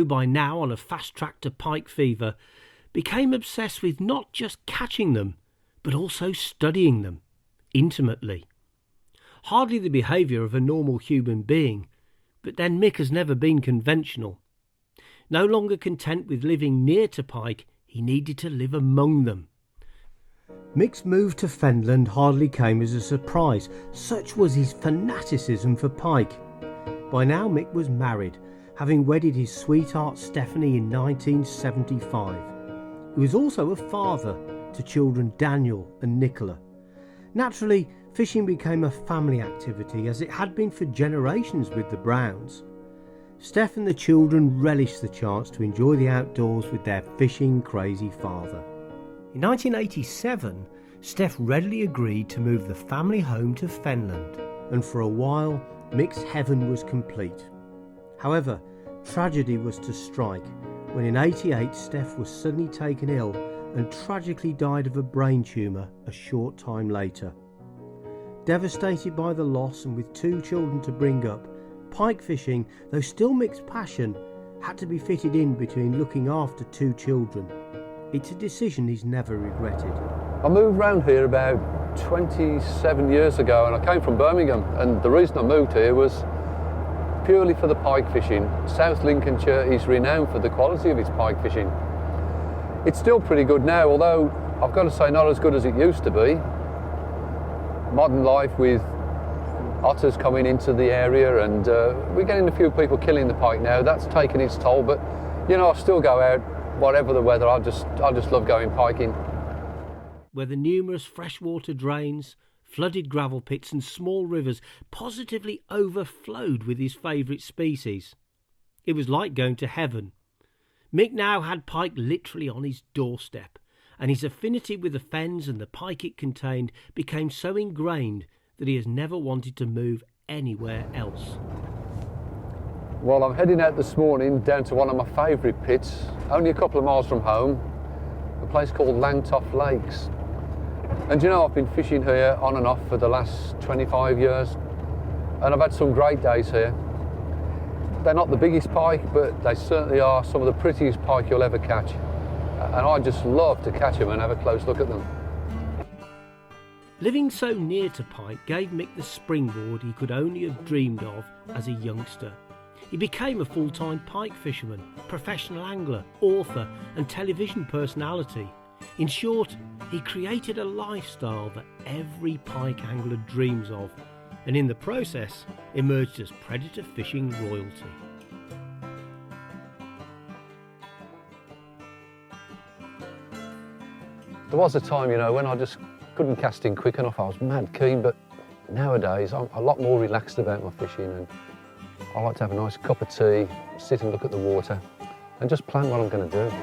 By now on a fast track to pike fever, became obsessed with not just catching them, but also studying them intimately. Hardly the behaviour of a normal human being, but then Mick has never been conventional. No longer content with living near to pike, he needed to live among them. Mick's move to Fenland hardly came as a surprise, such was his fanaticism for pike. By now Mick was married, having wedded his sweetheart Stephanie in 1975. He was also a father to children Daniel and Nicola. Naturally, fishing became a family activity, as it had been for generations with the Browns. Steph and the children relished the chance to enjoy the outdoors with their fishing crazy father. In 1987, Steph readily agreed to move the family home to Fenland, and for a while Mick's heaven was complete. However, tragedy was to strike when in '88 Steph was suddenly taken ill and tragically died of a brain tumour a short time later. Devastated by the loss and with 2 children to bring up, pike fishing, though still Mick's passion, had to be fitted in between looking after 2 children. It's a decision he's never regretted. I moved round here about 27 years ago, and I came from Birmingham, and the reason I moved here was purely for the pike fishing. South Lincolnshire is renowned for the quality of its pike fishing. It's still pretty good now, although I've got to say not as good as it used to be. Modern life with otters coming into the area, and we're getting a few people killing the pike now. That's taken its toll, but you know, I still go out whatever the weather. I just love going piking. Where the numerous freshwater drains, flooded gravel pits and small rivers positively overflowed with his favourite species. It was like going to heaven. Mick now had pike literally on his doorstep, and his affinity with the fens and the pike it contained became so ingrained that he has never wanted to move anywhere else. Well, I'm heading out this morning down to one of my favourite pits, only a couple of miles from home, a place called Langtoft Lakes. And you know, I've been fishing here on and off for the last 25 years, and I've had some great days here. They're not the biggest pike, but they certainly are some of the prettiest pike you'll ever catch. And I just love to catch them and have a close look at them. Living so near to pike gave Mick the springboard he could only have dreamed of as a youngster. He became a full-time pike fisherman, professional angler, author and television personality. In short, he created a lifestyle that every pike angler dreams of, and in the process emerged as predator fishing royalty. There was a time, you know, when I just couldn't cast in quick enough. I was mad keen, but nowadays I'm a lot more relaxed about my fishing, and I like to have a nice cup of tea, sit and look at the water, and just plan what I'm going to do.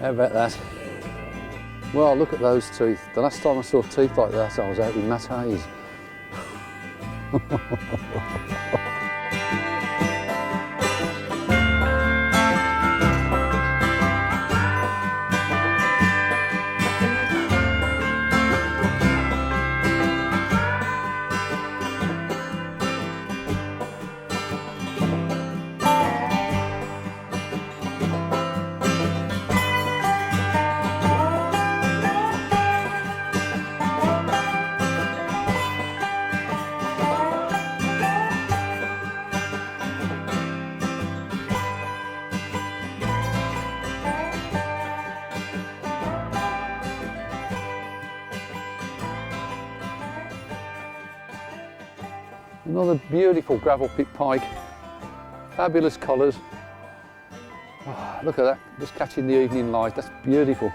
How about that? Well, look at those teeth. The last time I saw teeth like that, I was out with Matt Hayes. Another beautiful gravel pit pike, fabulous colours. Oh, look at that, just catching the evening light, that's beautiful.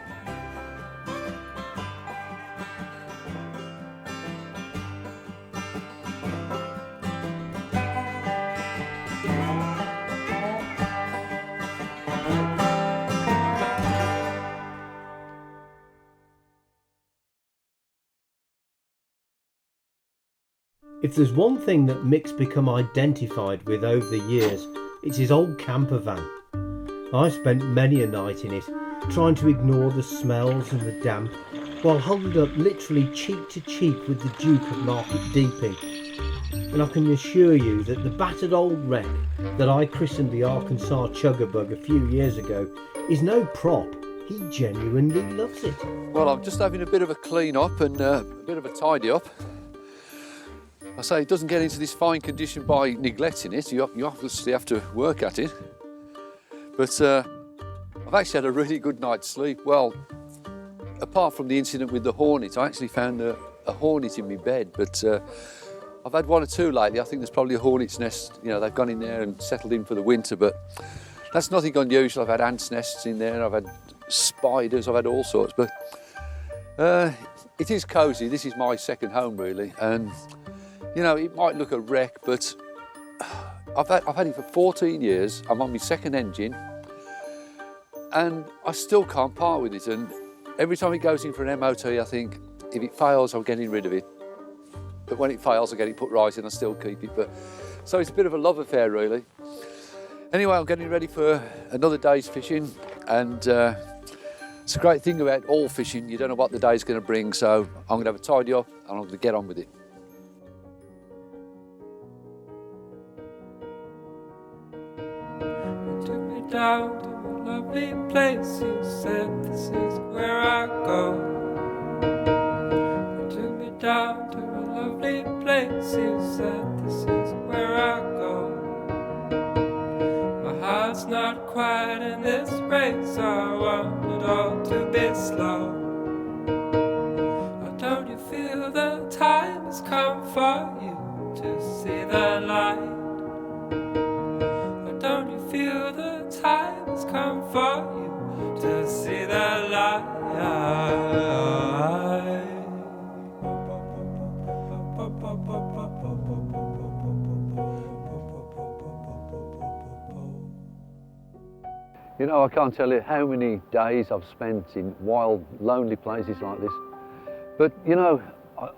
If there's one thing that Mick's become identified with over the years, it's his old camper van. I've spent many a night in it, trying to ignore the smells and the damp, while huddled up literally cheek to cheek with the Duke at Market Deeping. And I can assure you that the battered old wreck that I christened the Arkansas Chuggabug a few years ago is no prop. He genuinely loves it. Well, I'm just having a bit of a clean up and a bit of a tidy up. I say it doesn't get into this fine condition by neglecting it. You obviously have to work at it. But I've actually had a really good night's sleep. Well, apart from the incident with the hornet, I actually found a hornet in my bed. But I've had one or two lately. I think there's probably a hornet's nest. You know, they've gone in there and settled in for the winter. But that's nothing unusual. I've had ants' nests in there. I've had spiders. I've had all sorts. But it is cosy. This is my second home, really. And you know, it might look a wreck, but I've had it for 14 years. I'm on my second engine, and I still can't part with it. And every time it goes in for an MOT, I think, if it fails, I'm getting rid of it. But when it fails, I get it put right and I still keep it. But so it's a bit of a love affair, really. Anyway, I'm getting ready for another day's fishing, and it's a great thing about all fishing. You don't know what the day's going to bring, so I'm going to have a tidy up and I'm going to get on with it. Down to a lovely place, you said this is where I go. You took me down to a lovely place, you said this is where I go. My heart's not quite in this race, I want it all to be slow. Oh, don't you feel the time has come for you to see the light? Oh, don't you feel the time has come for you to see the light. You know, I can't tell you how many days I've spent in wild, lonely places like this. But you know,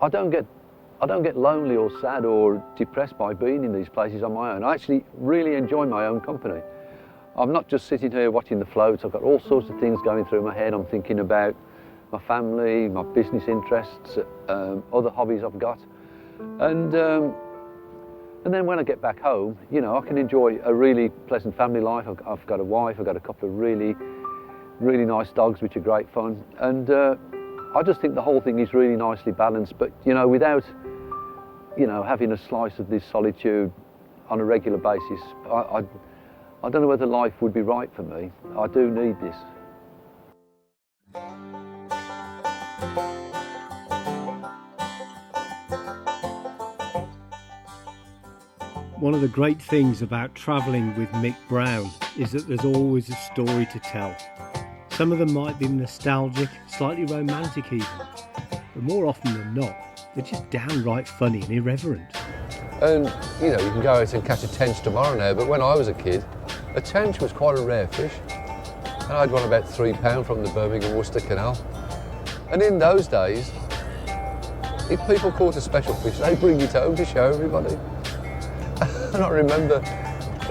I don't get lonely or sad or depressed by being in these places on my own. I actually really enjoy my own company. I'm not just sitting here watching the floats. I've got all sorts of things going through my head. I'm thinking about my family, my business interests, other hobbies I've got. And then when I get back home, you know, I can enjoy a really pleasant family life. I've got a wife, I've got a couple of really nice dogs, which are great fun. And I just think the whole thing is really nicely balanced. But, you know, without, you know, having a slice of this solitude on a regular basis, I don't know whether life would be right for me. I do need this. One of the great things about travelling with Mick Brown is that there's always a story to tell. Some of them might be nostalgic, slightly romantic even, but more often than not, they're just downright funny and irreverent. And, you know, you can go out and catch a tench tomorrow now, but when I was a kid, a tench was quite a rare fish. And I had one about £3 from the Birmingham Worcester Canal. And in those days, if people caught a special fish, they'd bring it home to show everybody. And I remember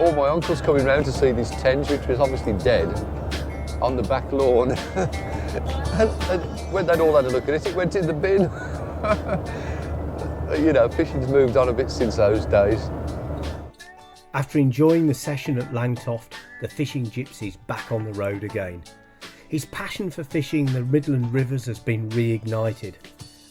all my uncles coming round to see this tench, which was obviously dead, on the back lawn. and when they'd all had a look at it, it went in the bin. You know, fishing's moved on a bit since those days. After enjoying the session at Langtoft, the fishing gypsy's back on the road again. His passion for fishing the Midland rivers has been reignited,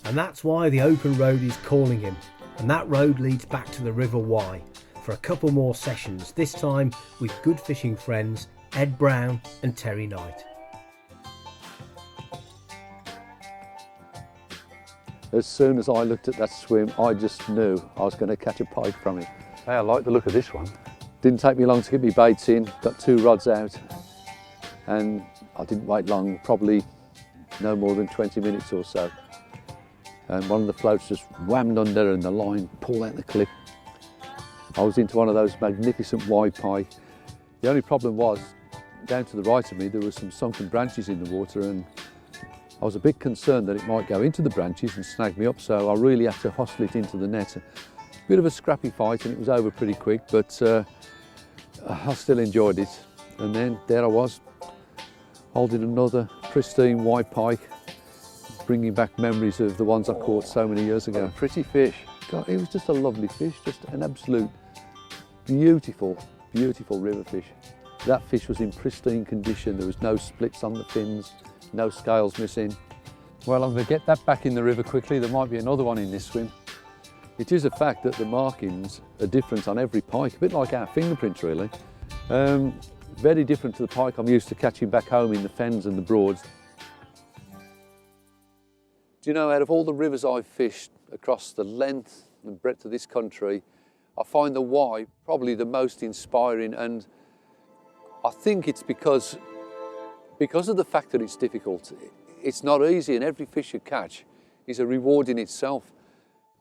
and that's why the open road is calling him, and that road leads back to the River Wye for a couple more sessions, this time with good fishing friends Ed Brown and Terry Knight. As soon as I looked at that swim, I just knew I was going to catch a pike from it. Hey, I like the look of this one. Didn't take me long to get my baits in, got 2 rods out, and I didn't wait long, probably no more than 20 minutes or so. And one of the floats just whammed under and the line pulled out the clip. I was into one of those magnificent wide pike. The only problem was, down to the right of me, there were some sunken branches in the water, and I was a bit concerned that it might go into the branches and snag me up, so I really had to hustle it into the net. Bit of a scrappy fight, and it was over pretty quick, but I still enjoyed it. And then there I was, holding another pristine white pike, bringing back memories of the ones I caught so many years ago. Pretty fish. God, it was just a lovely fish, just an absolute beautiful, beautiful river fish. That fish was in pristine condition. There was no splits on the fins, no scales missing. Well, I'm going to get that back in the river quickly. There might be another one in this swim. It is a fact that the markings are different on every pike, a bit like our fingerprints really. Very different to the pike I'm used to catching back home in the fens and the broads. Do you know, out of all the rivers I've fished across the length and breadth of this country, I find the Wye probably the most inspiring, and I think it's because of the fact that it's difficult. It's not easy, and every fish you catch is a reward in itself.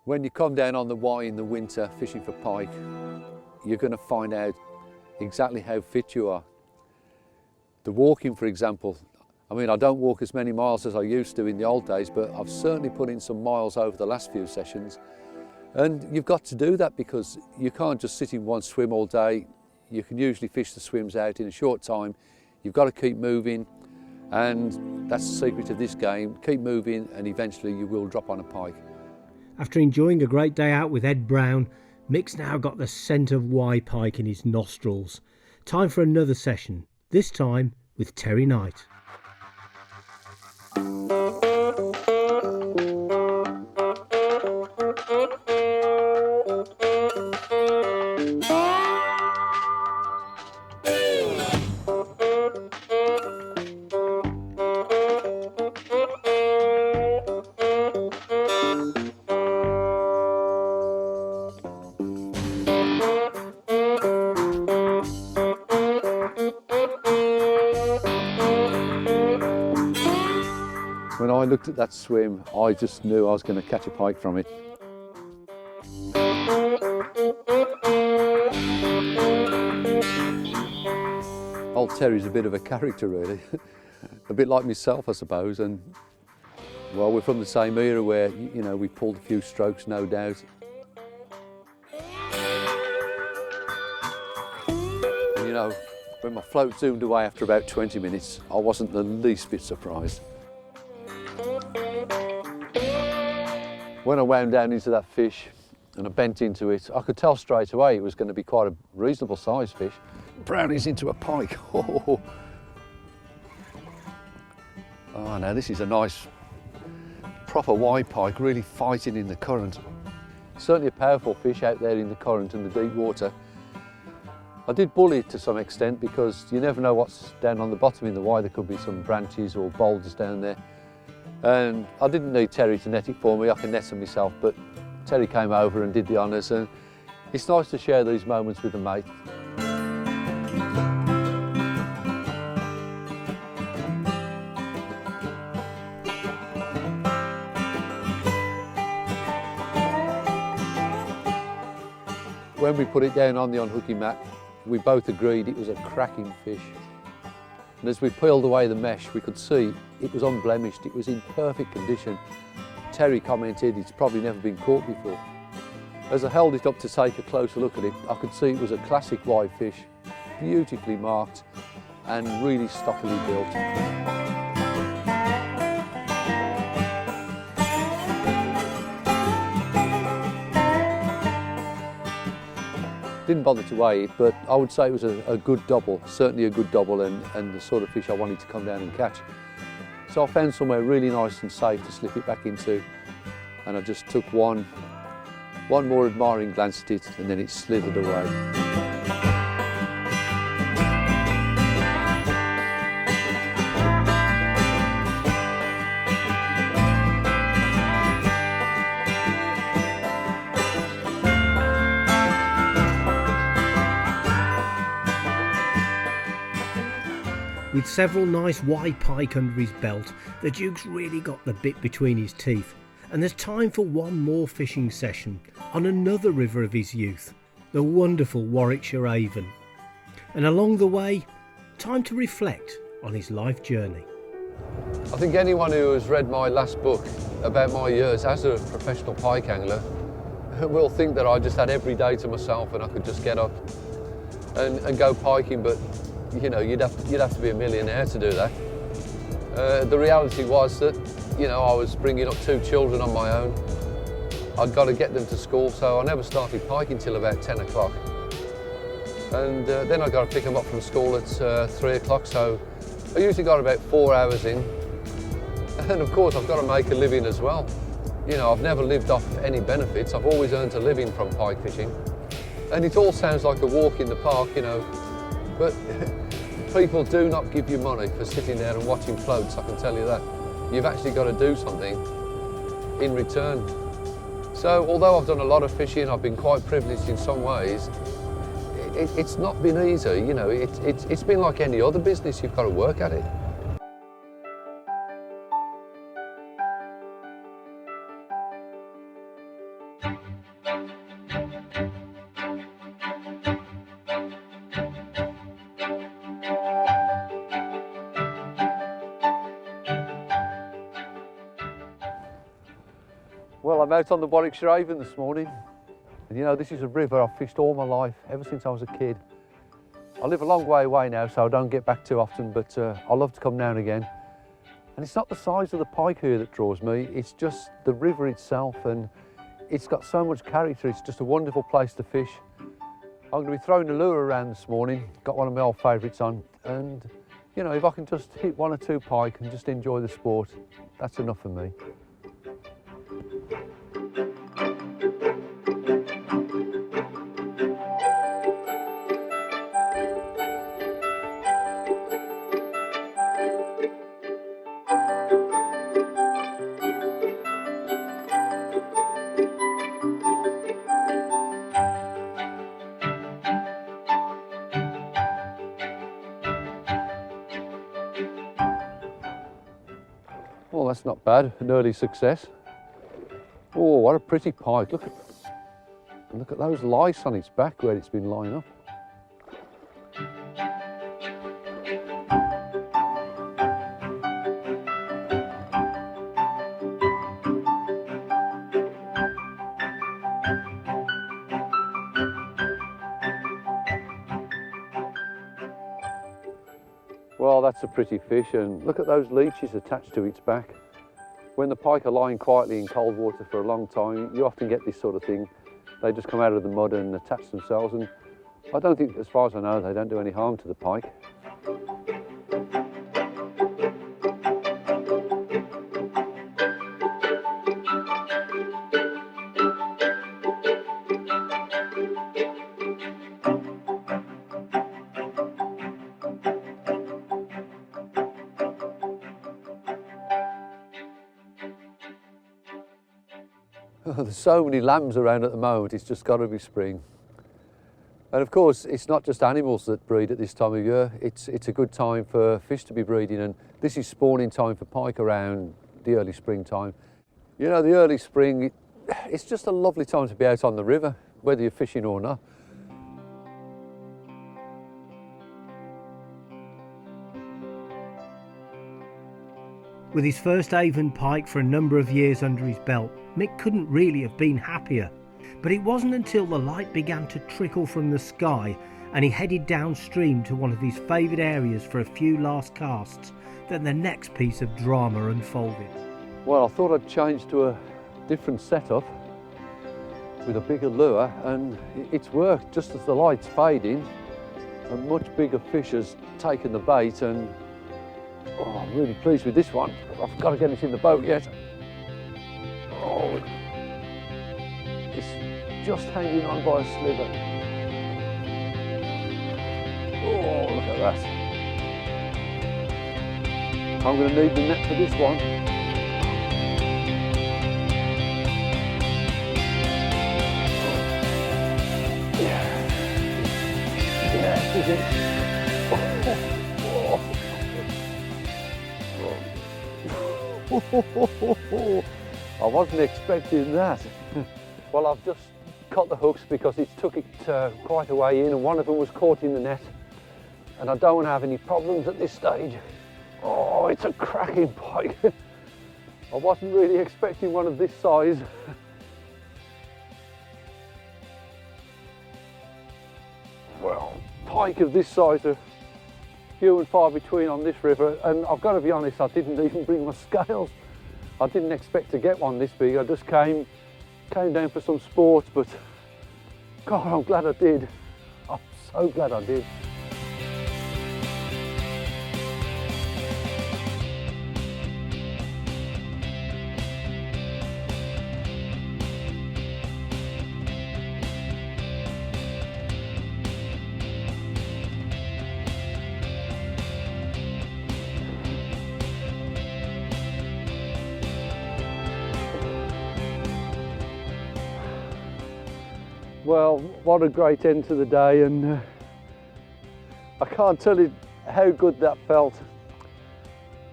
When you come down on the Wye in the winter fishing for pike, you're going to find out exactly how fit you are. The walking, for example, I mean, I don't walk as many miles as I used to in the old days, but I've certainly put in some miles over the last few sessions. And you've got to do that because you can't just sit in one swim all day. You can usually fish the swims out in a short time. You've got to keep moving, and that's the secret of this game. Keep moving, and eventually you will drop on a pike. After enjoying a great day out with Ed Brown, Mick's now got the scent of Wye pike in his nostrils. Time for another session, this time with Terry Knight. When I looked at that swim, I just knew I was going to catch a pike from it. Old Terry's a bit of a character really, a bit like myself I suppose, and well, we're from the same era where, you know, we pulled a few strokes, no doubt. And you know, when my float zoomed away after about 20 minutes, I wasn't the least bit surprised. When I wound down into that fish and I bent into it, I could tell straight away it was going to be quite a reasonable sized fish. Brownies into a pike. Oh, now this is a nice, proper Wye pike, really fighting in the current. Certainly a powerful fish out there in the current and the deep water. I did bully it to some extent because you never know what's down on the bottom in the Wye. There could be some branches or boulders down there. And I didn't need Terry to net it for me, I can net it myself, but Terry came over and did the honours, and it's nice to share these moments with a mate. When we put it down on the unhooking mat, we both agreed it was a cracking fish. And as we peeled away the mesh, we could see it was unblemished, it was in perfect condition. Terry commented it's probably never been caught before. As I held it up to take a closer look at it, I could see it was a classic Wye fish, beautifully marked and really stockily built. Didn't bother to weigh it, but I would say it was a good double, certainly a good double, and the sort of fish I wanted to come down and catch. So I found somewhere really nice and safe to slip it back into, and I just took one more admiring glance at it, and then it slithered away. With several nice Wye pike under his belt, the Duke's really got the bit between his teeth, and there's time for one more fishing session on another river of his youth, the wonderful Warwickshire Avon. And along the way, time to reflect on his life journey. I think anyone who has read my last book about my years as a professional pike angler will think that I just had every day to myself and I could just get up and go piking, but you know, you'd have to be a millionaire to do that. The reality was that, you know, I was bringing up 2 children on my own. I'd got to get them to school, so I never started piking till about 10 o'clock. And then I got to pick them up from school at 3 o'clock, so I usually got about 4 hours in. And of course, I've got to make a living as well. You know, I've never lived off any benefits. I've always earned a living from pike fishing. And it all sounds like a walk in the park, you know, but people do not give you money for sitting there and watching floats, I can tell you that. You've actually got to do something in return. So although I've done a lot of fishing, I've been quite privileged in some ways, it's not been easy, you know, it's been like any other business, you've got to work at it. Well, I'm out on the Warwickshire Avon this morning, and you know, this is a river I've fished all my life, ever since I was a kid. I live a long way away now, so I don't get back too often, but I love to come down again. And it's not the size of the pike here that draws me, it's just the river itself, and it's got so much character, it's just a wonderful place to fish. I'm going to be throwing a lure around this morning, got one of my old favourites on, and you know, if I can just hit 1 or 2 pike and just enjoy the sport, that's enough for me. Well, that's not bad, an early success. Oh, what a pretty pike. Look at those lice on its back where it's been lying up. Well, that's a pretty fish, and look at those leeches attached to its back. When the pike are lying quietly in cold water for a long time, you often get this sort of thing. They just come out of the mud and attach themselves, and I don't think, as far as I know, they don't do any harm to the pike. There's so many lambs around at the moment, it's just got to be spring. And of course, it's not just animals that breed at this time of year, it's a good time for fish to be breeding, and this is spawning time for pike around the early springtime. You know, the early spring, it's just a lovely time to be out on the river, whether you're fishing or not. With his first Avon pike for a number of years under his belt, Mick couldn't really have been happier. But it wasn't until the light began to trickle from the sky and he headed downstream to one of his favoured areas for a few last casts that the next piece of drama unfolded. Well, I thought I'd change to a different setup with a bigger lure, and it's worked. Just as the light's fading, a much bigger fish has taken the bait, and I'm really pleased with this one. I've got to get it in the boat yet. Oh, it's just hanging on by a sliver. Oh, look at that. I'm going to need the net for this one. Yeah, this is it. I wasn't expecting that. Well, I've just cut the hooks because it took it quite a way in, and one of them was caught in the net, and I don't want to have any problems at this stage. Oh, it's a cracking pike. I wasn't really expecting one of this size. Well, pike of this size are few and far between on this river, and I've got to be honest, I didn't even bring my scales. I didn't expect to get one this big. I just came down for some sport, but God, I'm glad I did. I'm so glad I did. Well, what a great end to the day, and I can't tell you how good that felt.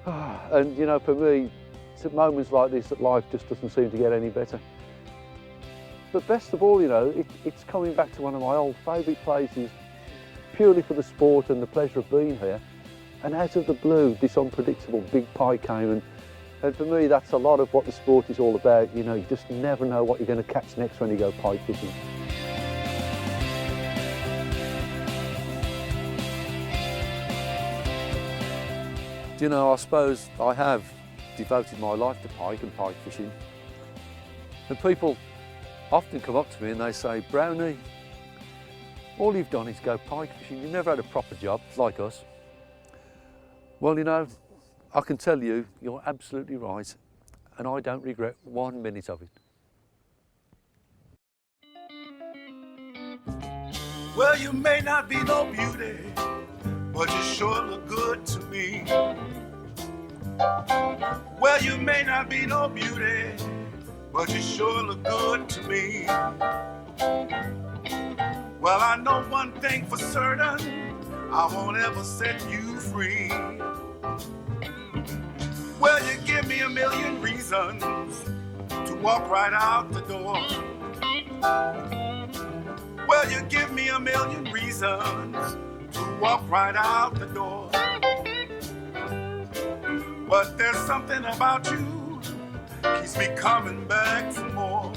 And you know, for me, it's at moments like this that life just doesn't seem to get any better. But best of all, you know, it's coming back to one of my old favourite places, purely for the sport and the pleasure of being here. And out of the blue, this unpredictable big pike came, and for me, that's a lot of what the sport is all about. You know, you just never know what you're going to catch next when you go pike fishing. You know, I suppose I have devoted my life to pike and pike fishing. And people often come up to me and they say, "Brownie, all you've done is go pike fishing. You've never had a proper job like us." Well, you know, I can tell you, you're absolutely right, and I don't regret 1 minute of it. Well, you may not be no beauty, but you sure look good to me. Well, you may not be no beauty, but you sure look good to me. Well, I know one thing for certain, I won't ever set you free. Well, you give me a million reasons to walk right out the door. Well, you give me a million reasons to walk right out the door. But there's something about you keeps me coming back for more.